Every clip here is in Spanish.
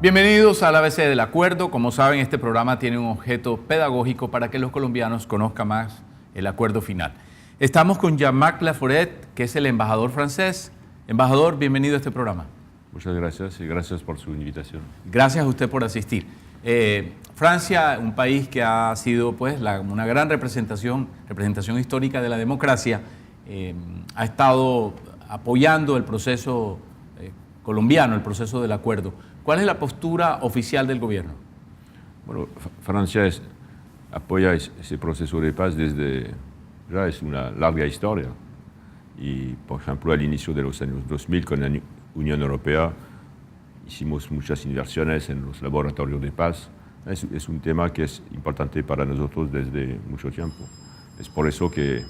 Bienvenidos al ABC del Acuerdo. Como saben, este programa tiene un objeto pedagógico para que los colombianos conozcan más el acuerdo final. Estamos con Jean-Marc Laforet, que es el embajador francés. Embajador, bienvenido a este programa. Muchas gracias y gracias por su invitación. Gracias a usted por asistir. Francia, un país que ha sido pues, una gran representación histórica de la democracia, ha estado apoyando el proceso colombiano, el proceso del acuerdo. ¿Cuál es la postura oficial del gobierno? Bueno, Francia apoya ese proceso de paz desde ya es una larga historia. Y, por ejemplo, al inicio de los años 2000 con la Unión Europea hicimos muchas inversiones en los laboratorios de paz. Es un tema que es importante para nosotros desde mucho tiempo. Es por eso que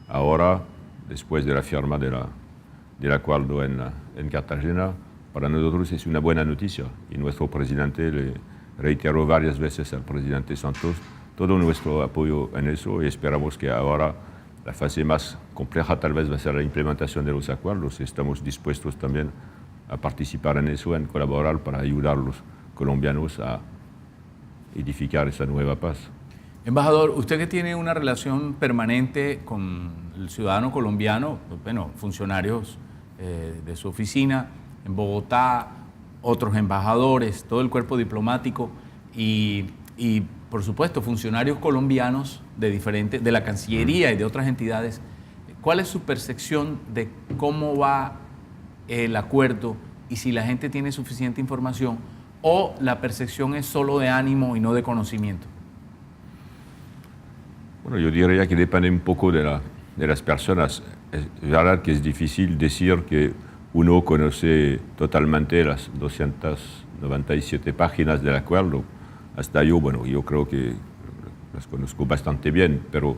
ahora, después de la firma del acuerdo en Cartagena, para nosotros es una buena noticia y nuestro presidente le reiteró varias veces al presidente Santos todo nuestro apoyo en eso y esperamos que ahora la fase más compleja tal vez va a ser la implementación de los acuerdos. Estamos dispuestos también a participar en eso, en colaborar para ayudar a los colombianos a edificar esa nueva paz. Embajador, usted que tiene una relación permanente con el ciudadano colombiano, bueno, funcionarios de su oficina en Bogotá, otros embajadores, todo el cuerpo diplomático y por supuesto, funcionarios colombianos de la Cancillería y de otras entidades. ¿Cuál es su percepción de cómo va el acuerdo y si la gente tiene suficiente información o la percepción es solo de ánimo y no de conocimiento? Bueno, yo diría que depende un poco de las personas. Es verdad que es difícil decir que uno conoce totalmente las 297 páginas del acuerdo. Hasta yo creo que las conozco bastante bien, pero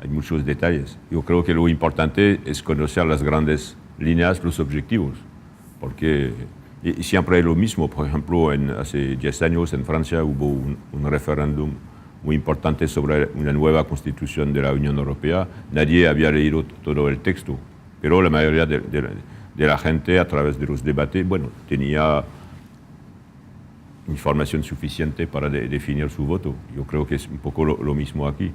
hay muchos detalles. Yo creo que lo importante es conocer las grandes líneas, los objetivos, porque y siempre es lo mismo. Por ejemplo, hace 10 años en Francia hubo un referéndum muy importante sobre una nueva constitución de la Unión Europea. Nadie había leído todo el texto, pero la mayoría de la gente a través de los debates, tenía información suficiente para definir su voto. Yo creo que es un poco lo mismo aquí.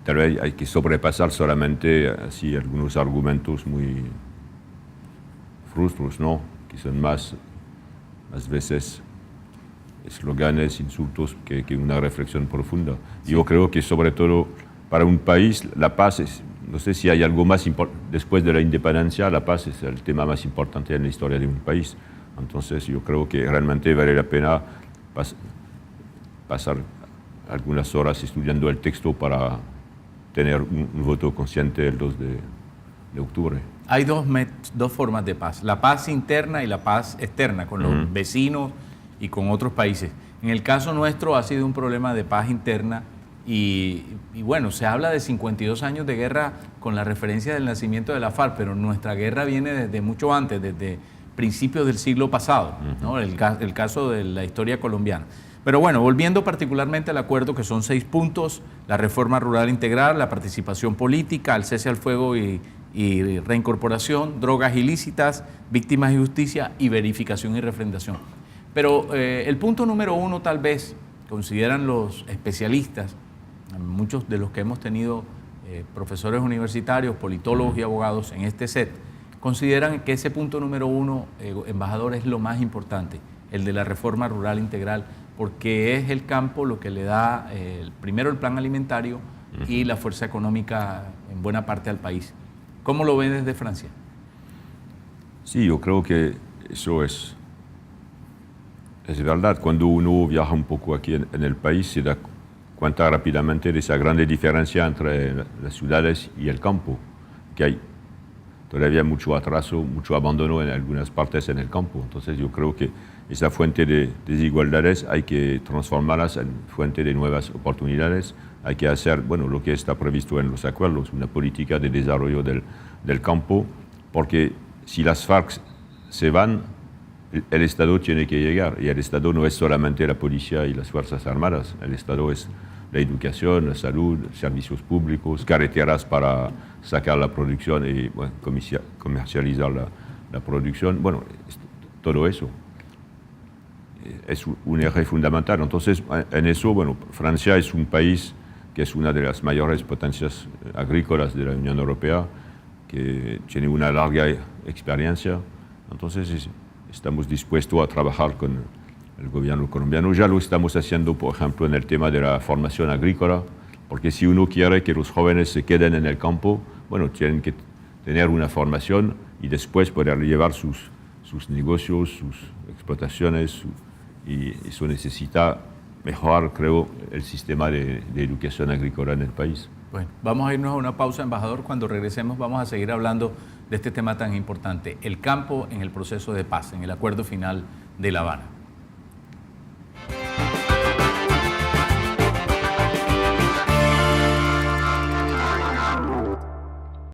Tal vez hay que sobrepasar solamente así algunos argumentos muy frustros, ¿no? Que son más veces eslóganes, insultos, que una reflexión profunda. Sí. Yo creo que sobre todo para un país la paz es, no sé si hay algo más después de la independencia, la paz es el tema más importante en la historia de un país. Entonces yo creo que realmente vale la pena pasar algunas horas estudiando el texto para tener un voto consciente el 2 de octubre. Hay dos formas de paz, la paz interna y la paz externa, con los vecinos y con otros países. En el caso nuestro ha sido un problema de paz interna y bueno, se habla de 52 años de guerra con la referencia del nacimiento de la FARC, pero nuestra guerra viene desde mucho antes, desde principios del siglo pasado, ¿no? El caso de la historia colombiana. Pero bueno, volviendo particularmente al acuerdo, que son 6 puntos: la reforma rural integral, la participación política, el cese al fuego y reincorporación, drogas ilícitas, víctimas y justicia y verificación y refrendación. Pero el punto número 1 tal vez, consideran los especialistas, muchos de los que hemos tenido profesores universitarios, politólogos y abogados en este set, consideran que ese punto número 1, embajador, es lo más importante, el de la reforma rural integral, porque es el campo lo que le da primero el plan alimentario y la fuerza económica en buena parte al país. ¿Cómo lo ven desde Francia? Sí, yo creo que eso es verdad. Cuando uno viaja un poco aquí en el país, se da cuenta rápidamente de esa grande diferencia entre las ciudades y el campo, que hay todavía mucho atraso, mucho abandono en algunas partes en el campo. Entonces yo creo que esa fuente de desigualdades hay que transformarlas en fuente de nuevas oportunidades. Hay que hacer lo que está previsto en los acuerdos, una política de desarrollo del campo, porque si las FARC se van, el Estado tiene que llegar, y el Estado no es solamente la policía y las Fuerzas Armadas, el Estado es la educación, la salud, servicios públicos, carreteras para sacar la producción y comercializar la producción, todo eso. es un eje fundamental. Entonces, en eso, bueno, Francia es un país que es una de las mayores potencias agrícolas de la Unión Europea, que tiene una larga experiencia. Entonces, estamos dispuestos a trabajar con el gobierno colombiano. Ya lo estamos haciendo, por ejemplo, en el tema de la formación agrícola, porque si uno quiere que los jóvenes se queden en el campo, bueno, tienen que tener una formación y después poder llevar sus negocios, sus explotaciones, y eso necesita mejorar, creo, el sistema de educación agrícola en el país. Bueno, vamos a irnos a una pausa, embajador. Cuando regresemos vamos a seguir hablando de este tema tan importante, el campo en el proceso de paz, en el acuerdo final de La Habana.